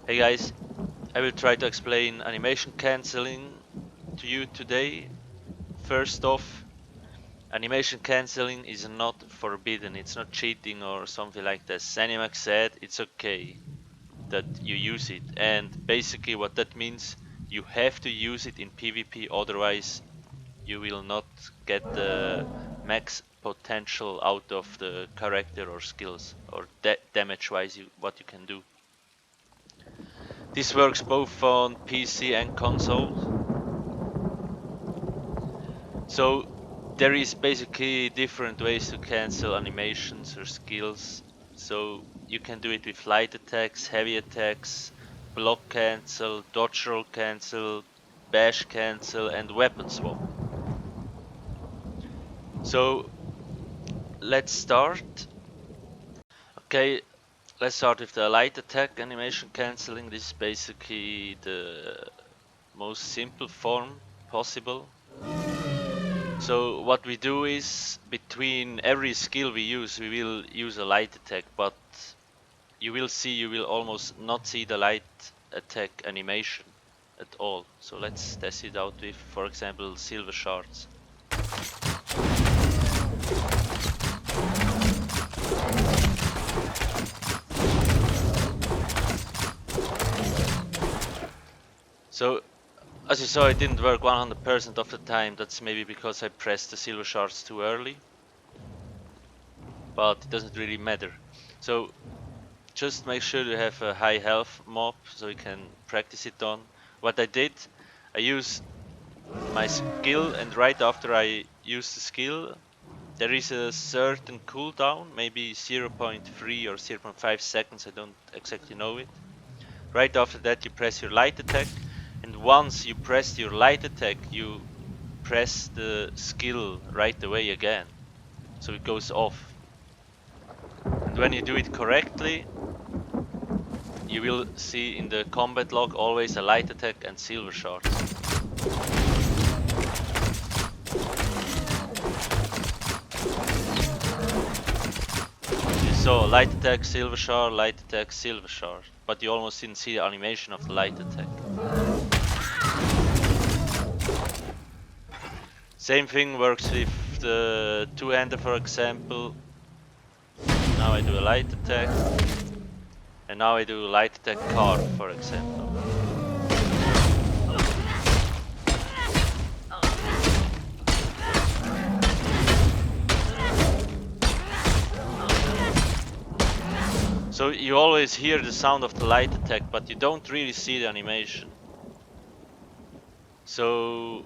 Hey guys, I will try to explain animation cancelling to you today. First off, animation cancelling is not forbidden, it's not cheating or something like that. Zenimax said it's okay that you use it, and basically what that means, you have to use it in PvP, otherwise you will not get the max potential out of the character or skills or damage wise what you can do. This works both on PC and console. So there is basically different ways to cancel animations or skills. So you can do it with light attacks, heavy attacks, block cancel, dodge roll cancel, bash cancel, and weapon swap. So let's start. Okay, let's start with the light attack animation cancelling. This is basically the most simple form possible. So what we do is, between every skill we will use a light attack, but you will almost not see the light attack animation at all. So let's test it out with, for example, silver shards. So as you saw, it didn't work 100% of the time. That's maybe because I pressed the silver shards too early, but it doesn't really matter. So just make sure you have a high health mob so you can practice it on. What I did, I used my skill, and right after I use the skill, there is a certain cooldown, maybe 0.3 or 0.5 seconds, I don't exactly know it. Right after that you press your light attack, and once you press your light attack you press the skill right away again, so it goes off. And when you do it correctly, you will see in the combat log always a light attack and silver shards. You saw light attack, silver shard, light attack, silver shard, but you almost didn't see the animation of the light attack. Same thing works with the two-hander, for example. Now I do a light attack, and now I do a light attack carve, for example. So you always hear the sound of the light attack, but you don't really see the animation. So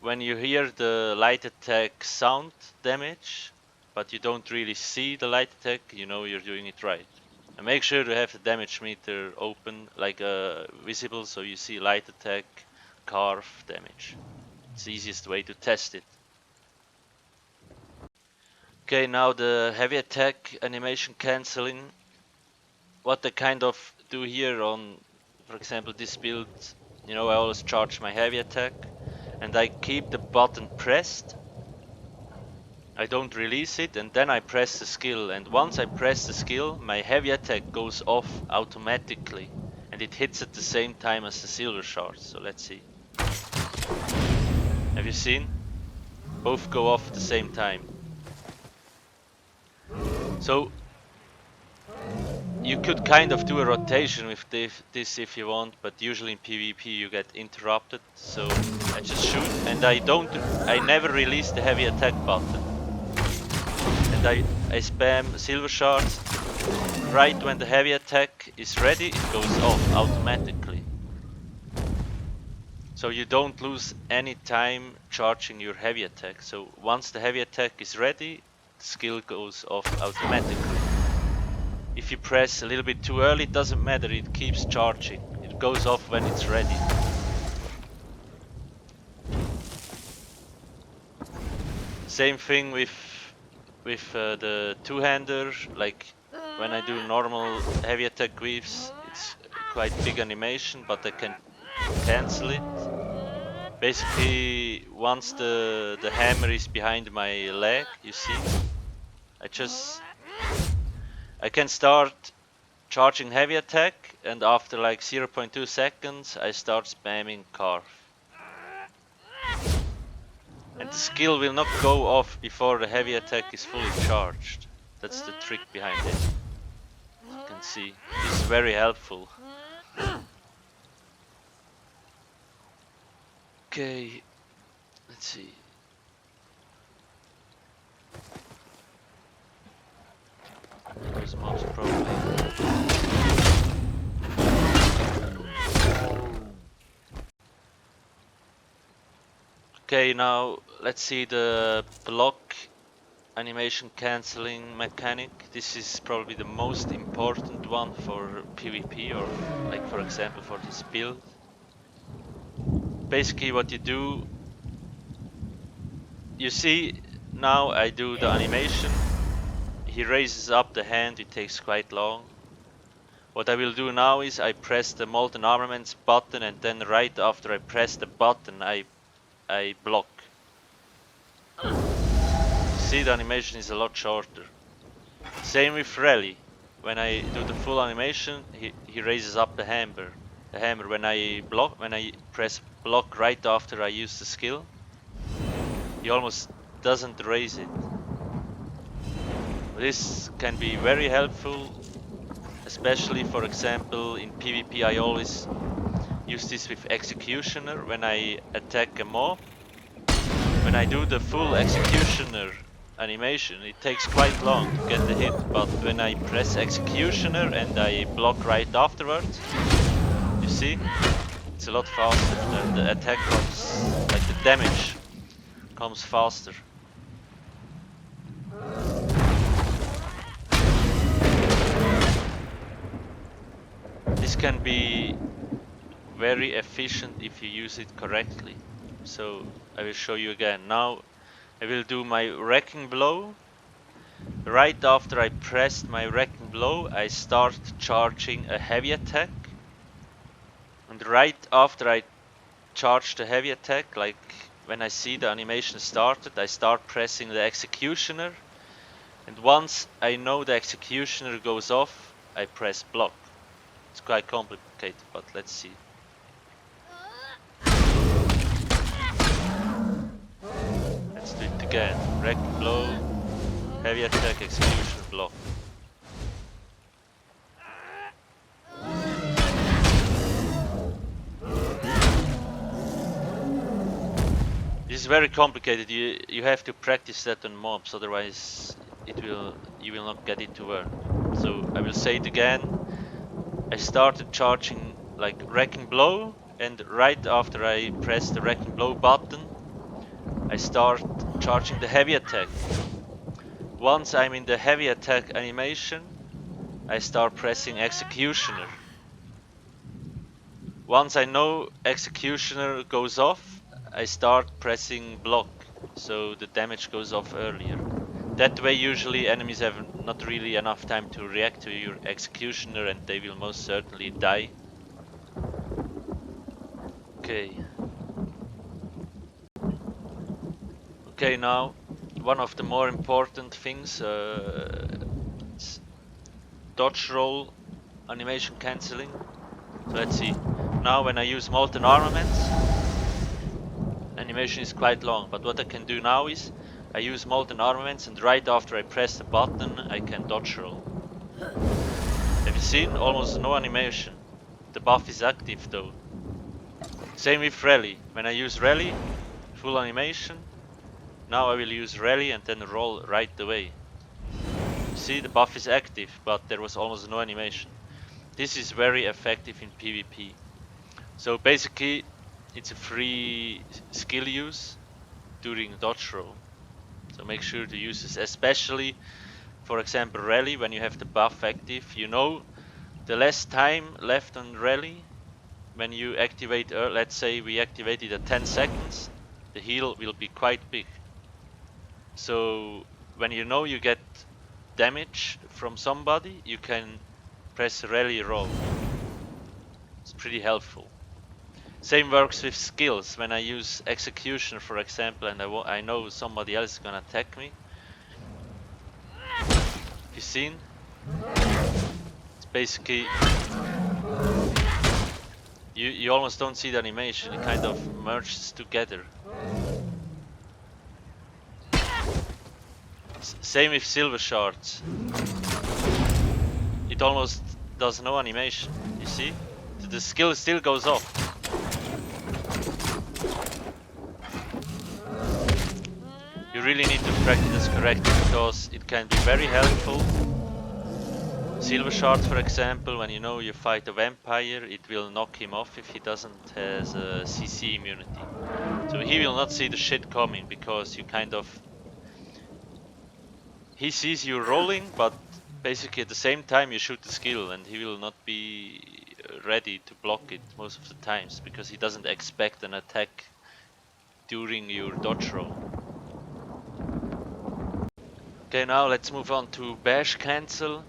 when you hear the light attack sound damage, but you don't really see the light attack, you know you're doing it right. And make sure to have the damage meter open, like visible, so you see light attack, carve damage. It's the easiest way to test it. Okay, now the heavy attack animation cancelling. What I kind of do here on, for example, this build, I always charge my heavy attack, and I keep the button pressed. I don't release it, and then I press the skill, and once I press the skill, my heavy attack goes off automatically, and it hits at the same time as the silver shards. So let's see. Have you seen? Both go off at the same time. So you could kind of do a rotation with this if you want, but usually in PvP you get interrupted. So I just shoot, and I never release the heavy attack button. And I spam silver shards. Right when the heavy attack is ready, it goes off automatically. So you don't lose any time charging your heavy attack. So once the heavy attack is ready, the skill goes off automatically. If you press a little bit too early, it doesn't matter, it keeps charging. It goes off when it's ready. Same thing with the two-hander. Like when I do normal heavy attack weaves, it's quite big animation, but I can cancel it. Basically, once the hammer is behind my leg, you see, I can start charging heavy attack, and after like 0.2 seconds I start spamming carve. And the skill will not go off before the heavy attack is fully charged. That's the trick behind it. You can see, this is very helpful. Okay, let's see. Those mobs probably. Okay, now let's see the block animation cancelling mechanic. This is probably the most important one for PvP, or like for example for this build. Basically what you do, you see now I do the animation, he raises up the hand, it takes quite long. What I will do now is I press the Molten Armaments button, and then right after I press the button I block. See, the animation is a lot shorter. Same with Rally. When I do the full animation, he raises up the hammer. When I press block right after I use the skill, he almost doesn't raise it. This can be very helpful, especially for example in PvP. I always use this with Executioner when I attack a mob. When I do the full Executioner animation, it takes quite long to get the hit, but when I press Executioner and I block right afterwards, you see, it's a lot faster, and the attack comes, like the damage comes faster. This can be very efficient if you use it correctly. So I will show you again. Now I will do my Wrecking Blow. Right after I pressed my Wrecking Blow, I start charging a heavy attack. And right after I charge the heavy attack, like when I see the animation started, I start pressing the Executioner. And once I know the Executioner goes off, I press block. It's quite complicated, but let's see. Let's do it again. Wrecking Blow, heavy attack, Execution, block. This is very complicated. You have to practice that on mobs, otherwise you will not get it to work. So I will say it again. I started charging like Wrecking Blow, and right after I press the Wrecking Blow button, I start charging the heavy attack. Once I'm in the heavy attack animation, I start pressing Executioner. Once I know Executioner goes off, I start pressing block, so the damage goes off earlier. That way usually enemies have not really enough time to react to your Executioner, and they will most certainly die. Okay, now one of the more important things, dodge roll animation cancelling. So let's see. Now when I use Molten Armaments, animation is quite long, but what I can do now is I use Molten Armaments, and right after I press the button I can dodge roll. Have you seen? Almost no animation. The buff is active though. Same with Rally. When I use Rally, full animation. Now I will use Rally and then roll right away. See, the buff is active, but there was almost no animation. This is very effective in PvP. So basically, it's a free skill use during dodge roll. So make sure to use this, especially, for example, Rally. When you have the buff active, you know the less time left on Rally. When you activate, let's say we activated at 10 seconds, the heal will be quite big. So when you know you get damage from somebody, you can press Rally roll. It's pretty helpful. Same works with skills. When I use Execution, for example, and I know somebody else is gonna attack me. You seen? It's basically you almost don't see the animation, it kind of merges together. Same with silver shards. It almost does no animation, you see? The skill still goes up. You really need to practice this correctly because it can be very helpful. Silver shards, for example, when you know you fight a vampire, it will knock him off if he doesn't has a CC immunity. So he will not see the shit coming because you kind of... He sees you rolling, but basically at the same time you shoot the skill and he will not be ready to block it most of the times because he doesn't expect an attack during your dodge roll. Okay, now let's move on to bash cancel.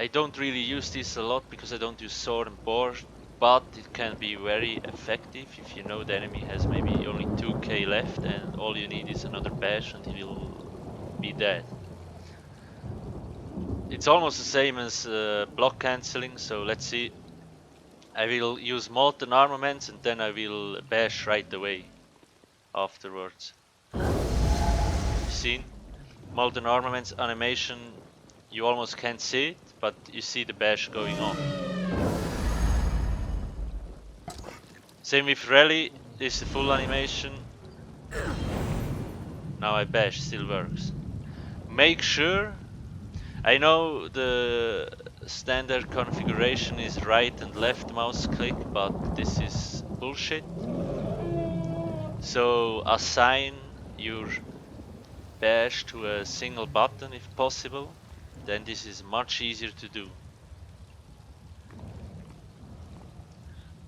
I don't really use this a lot because I don't use sword and board, but it can be very effective if you know the enemy has maybe only 2k left and all you need is another bash and he will be dead. It's almost the same as block cancelling, so let's see. I will use molten armaments and then I will bash right away afterwards. Seen? Molten armaments animation, you almost can't see it, but you see the bash going on. Same with rally, this is the full animation. Now I bash, still works. Make sure, I know the standard configuration is right and left mouse click, but this is bullshit. So assign your bash to a single button if possible, then this is much easier to do.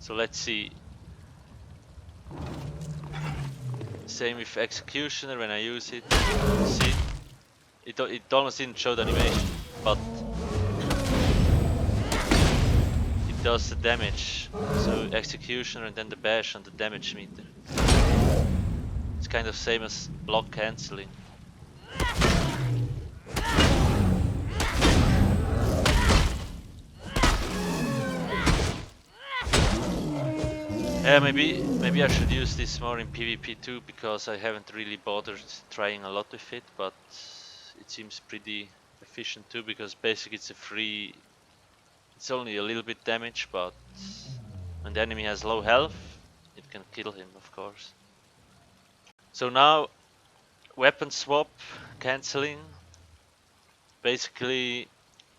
So let's see. Same with executioner when I use it. See? It almost didn't show the animation, but it does the damage. So executioner and then the bash on the damage meter. It's kind of same as block cancelling. Yeah, maybe I should use this more in PvP too, because I haven't really bothered trying a lot with it, but it seems pretty efficient too, because basically it's a free, it's only a little bit damage, but when the enemy has low health, it can kill him, of course. So now, weapon swap, cancelling. Basically,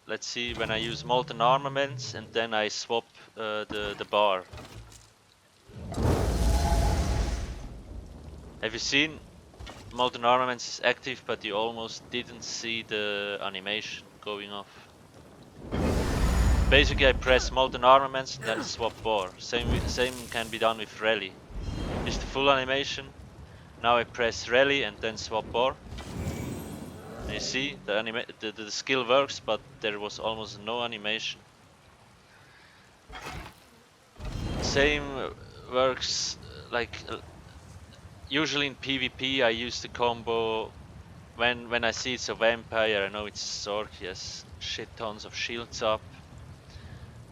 let's see, when I use molten armaments and then I swap the bar. Have you seen? Molten armaments is active, but you almost didn't see the animation going off. Basically, I press molten armaments and then swap bar. Same can be done with rally. It's the full animation. Now I press rally and then swap bar. And you see the skill works, but there was almost no animation. Same works like. Usually in PvP I use the combo when I see it's a vampire. I know it's Zork, he has shit tons of shields up.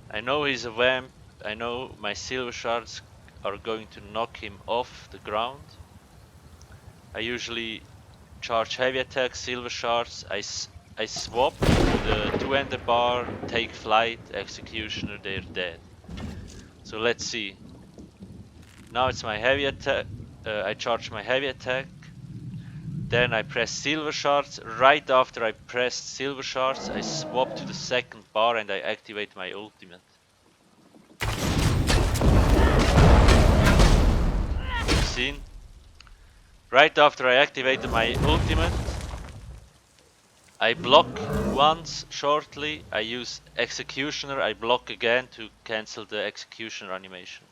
I know he's a vamp, I know my silver shards are going to knock him off the ground. I usually charge heavy attack, silver shards, I swap the two-ender bar, take flight, executioner, they're dead. So let's see. Now it's my heavy attack. I charge my heavy attack, then I press silver shards. Right after I press silver shards, I swap to the second bar and I activate my ultimate. Seen? Right after I activated my ultimate, I block once shortly, I use executioner, I block again to cancel the executioner animation.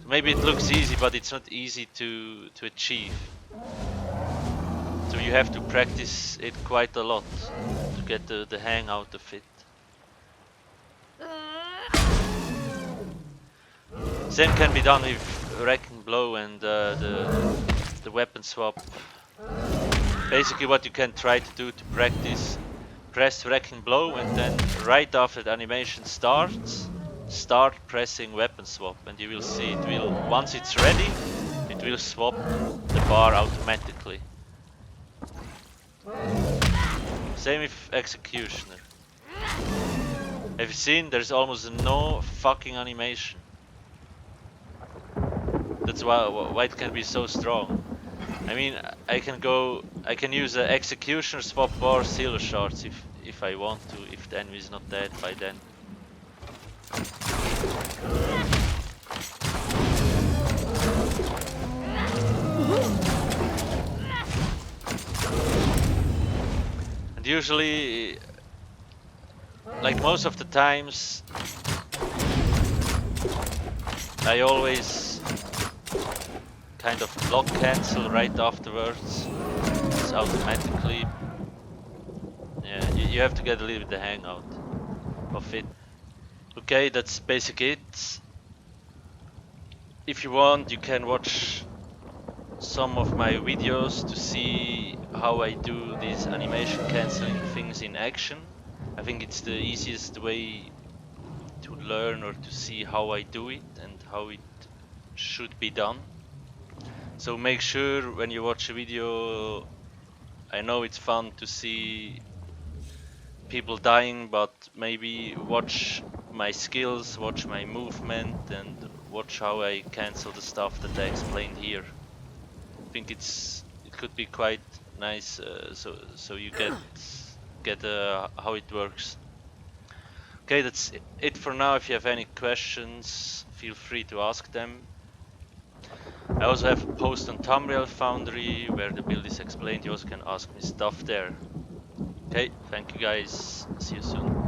Maybe it looks easy, but it's not easy to achieve. So you have to practice it quite a lot to get the hang out of it. Same can be done with wrecking blow and the weapon swap. Basically what you can try to do to practice, press wrecking blow, and then right after the animation starts, start pressing weapon swap, and you will see it will, once it's ready, it will swap the bar automatically. Same with executioner. Have you seen? There's almost no fucking animation. That's why it can be so strong. I mean, I can use an executioner swap bar sealer shards if I want to, if the enemy is not dead by then. And usually, like most of the times, I always kind of block cancel right afterwards. It's automatically. Yeah, you have to get a little bit the hang out of it. Okay, that's basically it. If you want, you can watch some of my videos to see how I do these animation cancelling things in action. I think it's the easiest way to learn or to see how I do it and how it should be done. So make sure when you watch a video, I know it's fun to see people dying, but maybe watch my skills, watch my movement, and watch how I cancel the stuff that I explained here. I think it could be quite nice, so you get how it works. Okay, that's it for now. If you have any questions, feel free to ask them. I also have a post on Tamriel Foundry where the build is explained. You also can ask me stuff there. Okay, thank you guys. See you soon.